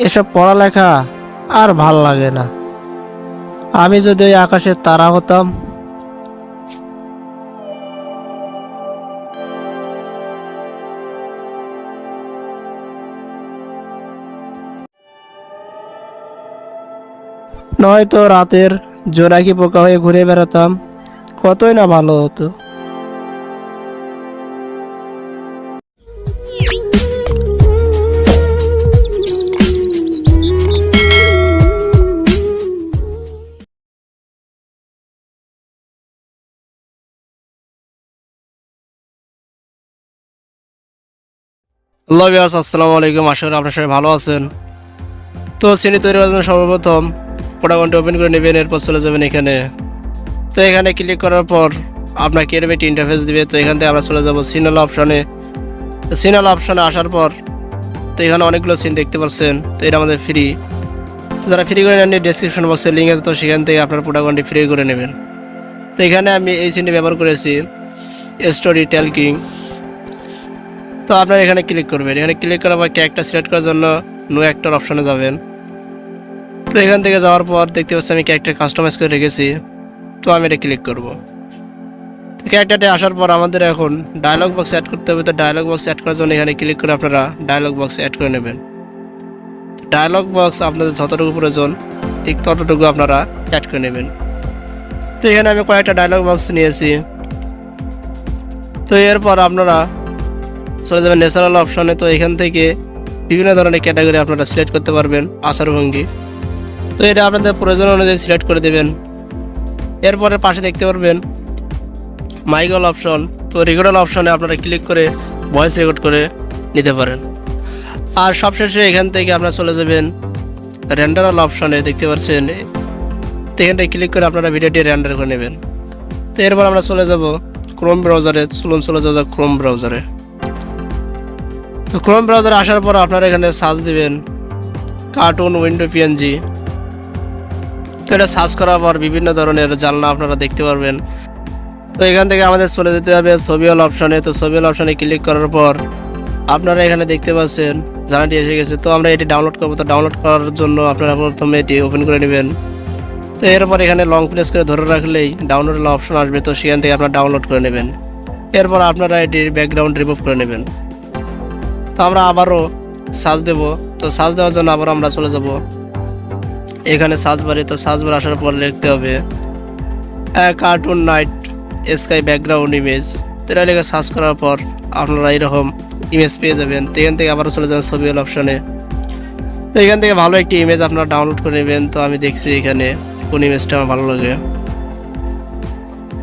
এসব পড়ালেখা আর ভাল লাগে না। আমি যদি ওই আকাশের তারা হতাম। নয়তো রাতের জোনাকি পোকা হয়ে ঘুরে বেড়াতাম, কতই না ভালো হতো। হ্যালো ভিউয়ার্স, আসসালামু আলাইকুম। আশা করি আপনার সবাই ভালো আছেন। তো শ্রেণী তৈরি করার জন্য সর্বপ্রথম পটাগনটি ওপেন করে নেবেন, এরপর চলে যাবেন এখানে। তো এখানে ক্লিক করার পর আপনাকে এরকম একটি ইন্টারফেস দিবে। তো এখান থেকে আমরা চলে যাব সিনাল অপশানে। তো সিনাল অপশানে আসার পর তো এখানে অনেকগুলো সিন দেখতে পাচ্ছেন। তো এটা আমাদের ফ্রি। তো যারা ফ্রি করে নেন, ডেসক্রিপশন বক্সে লিঙ্ক আছে, তো সেখান থেকে আপনার পটাগনটি ফ্রি করে নেবেন। তো এখানে আমি এই সিনটি ব্যবহার করেছি, স্টোরি টেলকিং। তো আপনারা এখানে ক্লিক করবেন। এখানে ক্লিক করার পর ক্যারেক্টার সিলেক্ট করার জন্য নো অ্যাক্টর অপশনে যাবেন। তো এখান থেকে যাওয়ার পর দেখতে পাচ্ছি আমি ক্যারেক্টার কাস্টমাইজ করে রেখেছি। তো আমি এটা ক্লিক করব। ক্যারেক্টারটা আসার পর আমাদের এখন ডায়লগ বক্স অ্যাড করতে হবে। তো ডায়লগ বক্স অ্যাড করার জন্য এখানে ক্লিক করে আপনারা ডায়লগ বক্স অ্যাড করে নেবেন। ডায়লগ বক্স আপনাদের যতটুকু প্রয়োজন ঠিক ততটুকু আপনারা অ্যাড করে নেবেন। তো এখানে আমি কয়েকটা ডায়লগ বক্স নিয়েছি। তো এরপর আপনারা চলে যাবেন ন্যাচারাল অপশনে। তো এখান থেকে বিভিন্ন ধরনের ক্যাটাগরি আপনারা সিলেক্ট করতে পারবেন, আচার ভঙ্গি। তো এটা আপনাদের প্রয়োজন অনুযায়ী সিলেক্ট করে দেবেন। এরপরে পাশে দেখতে পারবেন মাইকল অপশন। তো রেকর্ডাল অপশনে আপনারা ক্লিক করে ভয়েস রেকর্ড করে নিতে পারেন। আর সবশেষে এখান থেকে আপনারা চলে যাবেন রেন্ডারাল অপশনে, দেখতে পাচ্ছেন। তো এখান থেকে ক্লিক করে আপনারা ভিডিওটি রেন্ডার করে নেবেন। তো এরপর আমরা চলে যাব ক্রোম ব্রাউজারে। চলে যাব ক্রোম ব্রাউজারে। তো ক্রোম ব্রাউজারে আসার পর আপনারা এখানে সার্চ দিবেন কার্টুন উইন্ডো পিএনজি। তো এটা সার্চ করার পর বিভিন্ন ধরনের জানলা আপনারা দেখতে পারবেন। তো এখান থেকে আমাদের চলে যেতে হবে ছবিওয়ালা অপশনে। তো ছবিওয়ালা অপশনে ক্লিক করার পর আপনারা এখানে দেখতে পাচ্ছেন জানাটি এসে গেছে। তো আমরা এটি ডাউনলোড করবো। তো ডাউনলোড করার জন্য আপনারা প্রথমে এটি ওপেন করে নেবেন। তো এরপর এখানে লং প্রেস করে ধরে রাখলেই ডাউনলোড অপশন আসবে। তো সেখান থেকে আপনারা ডাউনলোড করে নেবেন। এরপর আপনারা এটির ব্যাকগ্রাউন্ড রিমুভ করে নেবেন। তো আমরা আবারও সার্চ দেব। তো সার্চ দেওয়ার জন্য আবার আমরা চলে যাব এখানে সার্চ বারে। তো সার্চ বার আসার পর লিখতে হবে cartoon night sky background image. তো এটা লিখে সার্চ করার পর আপনারা এরকম ইমেজ পেয়ে যাবেন। তো এখান থেকে আবারও চলে যাবেন ছবিওয়ালা অপশনে। তো এখান থেকে ভালো একটি ইমেজ আপনারা ডাউনলোড করে নেবেন। তো আমি দেখছি এখানে কোন ইমেজটা আমার ভালো লাগে।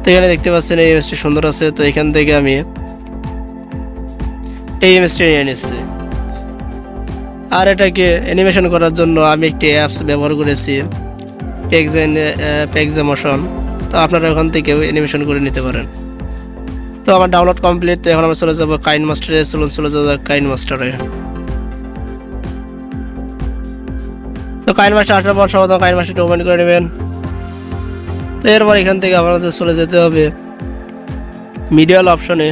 তো এখানে দেখতে পাচ্ছেন এই ইমেজটি সুন্দর আছে। তো এখান থেকে আমি এই ইমেজটি নিয়ে নিচ্ছি। আর এটাকে অ্যানিমেশন করার জন্য আমি একটি অ্যাপস ব্যবহার করেছি, পেক্সামোশন। তো আপনারা ওখান থেকেও অ্যানিমেশন করে নিতে পারেন। তো আমার ডাউনলোড কমপ্লিট। তো এখন আমরা চলে যাবো কাইন মাস্টারে। চলে যাবো কাইন মাস্টারে। তো কাইন মাস্টার আসার পর সর্বপ্রথম কাইন মাস্টারটি ওপেন করে নেবেন। তো এরপর এখান থেকে আপনাদের চলে যেতে হবে মিডিয়াল অপশনে।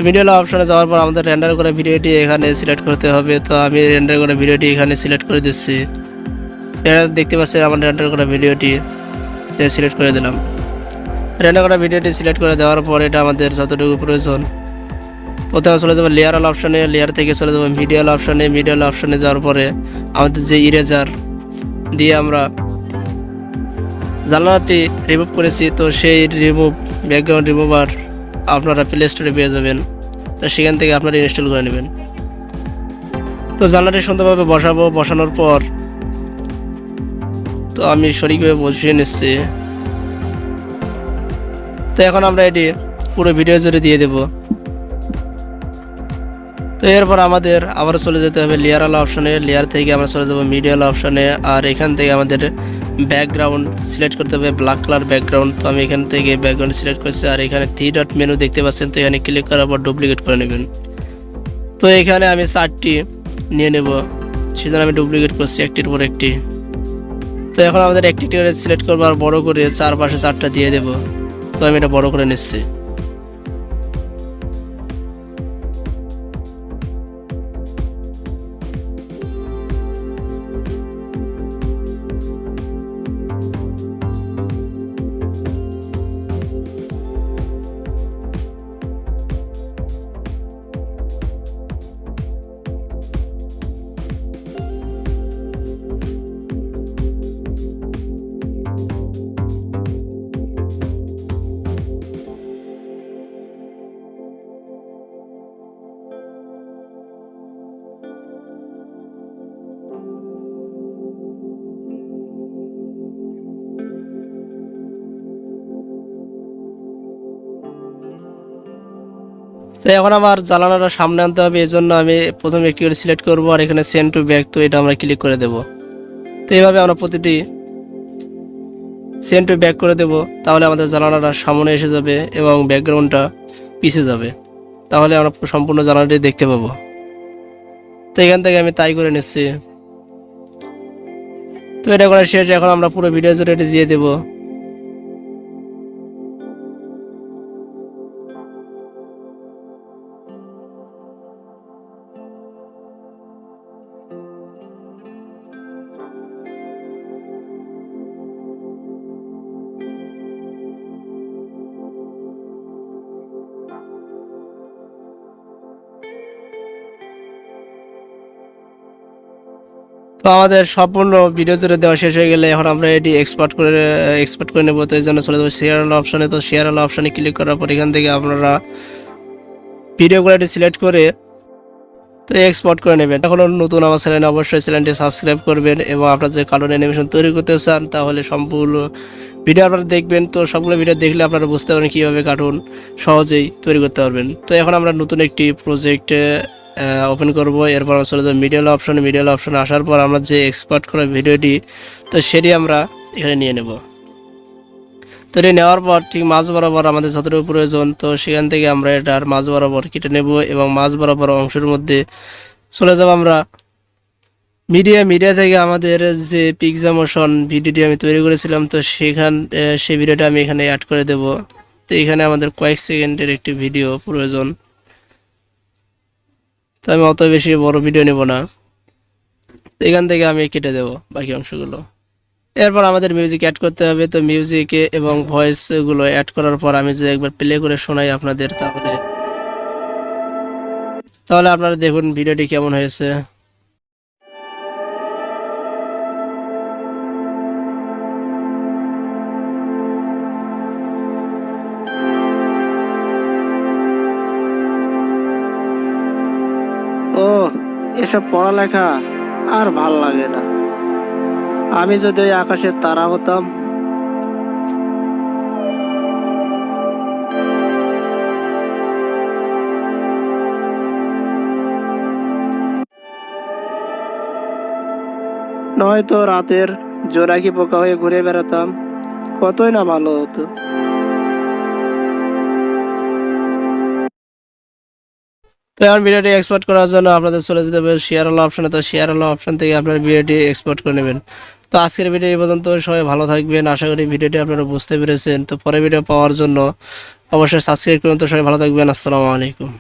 মিডিয়াল অপশনে যাওয়ার পর আমাদের রেন্ডার করা ভিডিওটি এখানে সিলেক্ট করতে হবে। তো আমি রেন্ডার করা ভিডিওটি এখানে সিলেক্ট করে দিচ্ছি। এটা দেখতে পাচ্ছেন আমার রেন্ডার করা ভিডিওটি সিলেক্ট করে দিলাম। রেন্ডার করা ভিডিওটি সিলেক্ট করে দেওয়ার পর এটা আমাদের যতটুকু প্রয়োজন, প্রথমে চলে যাবো লেয়ারাল অপশনে। লেয়ার থেকে চলে যাবো মিডিয়াল অপশনে। মিডিয়াল অপশনে যাওয়ার পরে আমাদের যে ইরেজার দিয়ে আমরা জানলাটি রিমুভ করেছি, তো সেই ব্যাকগ্রাউন্ড রিমুভার আপনারা প্লে স্টোরে পেয়ে যাবেন। তো সেখান থেকে আপনারা ইনস্টল করে নেবেন। তো জানলাটি সুন্দরভাবে বসানোর পর তো আমি সঠিকভাবে বসিয়ে নিচ্ছি। তো এখন আমরা এটি পুরো ভিডিও জুড়ে দিয়ে দেব। তো এরপর আমাদের আবারও চলে যেতে হবে লেয়ারাল অপশনে। লেয়ার থেকে আমরা চলে যাব মিডিয়াল অপশনে। আর এখান থেকে আমাদের ব্যাকগ্রাউন্ড সিলেক্ট করতে হবে, ব্ল্যাক কালার ব্যাকগ্রাউন্ড। তো আমি এখান থেকে ব্যাকগ্রাউন্ড সিলেক্ট করছি। আর এখানে 3 ডট মেনু দেখতে পাচ্ছেন। তো এখানে ক্লিক করার পর ডুপ্লিকেট করে নেবেন। তো এখানে আমি 4টি নিয়ে নেব, সেজন্য আমি ডুপ্লিকেট করছি একটির পর একটি। তো এখন আমাদের একটি করে সিলেক্ট করবো আর বড় করে চারপাশে 4টা দিয়ে দেব। তো আমি এটা বড় করে নিচ্ছি। তো এখন আমার জ্বালানোটা সামনে আনতে হবে, এই জন্য আমি প্রথমে একটি করে সিলেক্ট করব আর এখানে সেন্ড টু ব্যাক, তো এটা আমরা ক্লিক করে দেব। তো এইভাবে আমরা প্রতিটি সেন্ড টু ব্যাক করে দেব, তাহলে আমাদের জ্বালানোটা সামনে এসে যাবে এবং ব্যাকগ্রাউন্ডটা পিছে যাবে, তাহলে আমরা সম্পূর্ণ জ্বালানোটি দেখতে পাবো। তো এখান থেকে আমি তাই করে নিচ্ছি। তো এটা করা শেষ, এখন আমরা পুরো ভিডিও জুড়ে এটি দিয়ে দেবো। তো আমাদের সম্পূর্ণ ভিডিও জুড়ে দেওয়া শেষ হয়ে গেলে এখন আমরা এটি এক্সপোর্ট করে নেব। তো এই জন্য চলে যাবো শেয়ার আলো অপশনে। তো শেয়ার আলো অপশনে ক্লিক করার পর এখান থেকে আপনারা ভিডিও কোয়ালিটি সিলেক্ট করে তো এক্সপোর্ট করে নেবেন। এখন নতুন আমার চ্যানেলে অবশ্যই চ্যানেলটি সাবস্ক্রাইব করবেন এবং আপনার যে কার্টুন অ্যানিমেশন তৈরি করতে চান তাহলে সম্পূর্ণ ভিডিও আপনারা দেখবেন। তো সবগুলো ভিডিও দেখলে আপনারা বুঝতে পারবেন কীভাবে কার্টুন সহজেই তৈরি করতে পারবেন। তো এখন আমরা নতুন একটি প্রজেক্ট ওপেন করব। এরপর আমরা চলে যাবো মিডিয়াল অপশনে আসার পর আমরা যে এক্সপোর্ট করা ভিডিওটি তো সেটি আমরা এখানে নিয়ে নেব। তো এটি নেওয়ার পর ঠিক মাঝ বরাবর আমাদের যতটুকু প্রয়োজন তো সেখান থেকে আমরা এটার মাঝ বরাবর কেটে নেব এবং মাঝ বরাবর অংশের মধ্যে চলে যাব আমরা মিডিয়া থেকে আমাদের যে পিকজা মোশন ভিডিওটি আমি তৈরি করেছিলাম তো সেই ভিডিওটা আমি এখানে অ্যাড করে দেব। তো এখানে আমাদের কয়েক সেকেন্ডের একটি ভিডিও প্রয়োজন, তো আমি অত বেশি বড় ভিডিও নেব না। তো এখান থেকে আমি কেটে দেব বাকি অংশগুলো। এরপর আমাদের মিউজিক অ্যাড করতে হবে। তো মিউজিকে এবং ভয়েসগুলো অ্যাড করার পর আমি যদি একবার প্লে করে শোনাই আপনাদের, তাহলে আপনারা দেখুন ভিডিওটি কেমন হয়েছে। ও, এসব পড়ালেখা আর ভাল লাগে না। আমি যদি ওই আকাশের তারা হতাম। নয়তো রাতের জোনাকি পোকা হয়ে ঘুরে বেড়াতাম, কতই না ভালো হতো। তো এখন ভিডিওটি এক্সপোর্ট করার জন্য আপনাদের চলে যেতে হবে শেয়ার আলো অপশনে। তো শেয়ার আলো অপশন থেকে আপনারা ভিডিওটি এক্সপোর্ট করে নেবেন। তো আজকের ভিডিও এই পর্যন্ত, সবাই ভালো থাকবেন। আশা করি ভিডিওটি আপনারা বুঝতে পেরেছেন। তো পরে ভিডিও পাওয়ার জন্য অবশ্যই সাবস্ক্রাইব করুন। তো সবাই ভালো থাকবেন। আসসালামু আলাইকুম।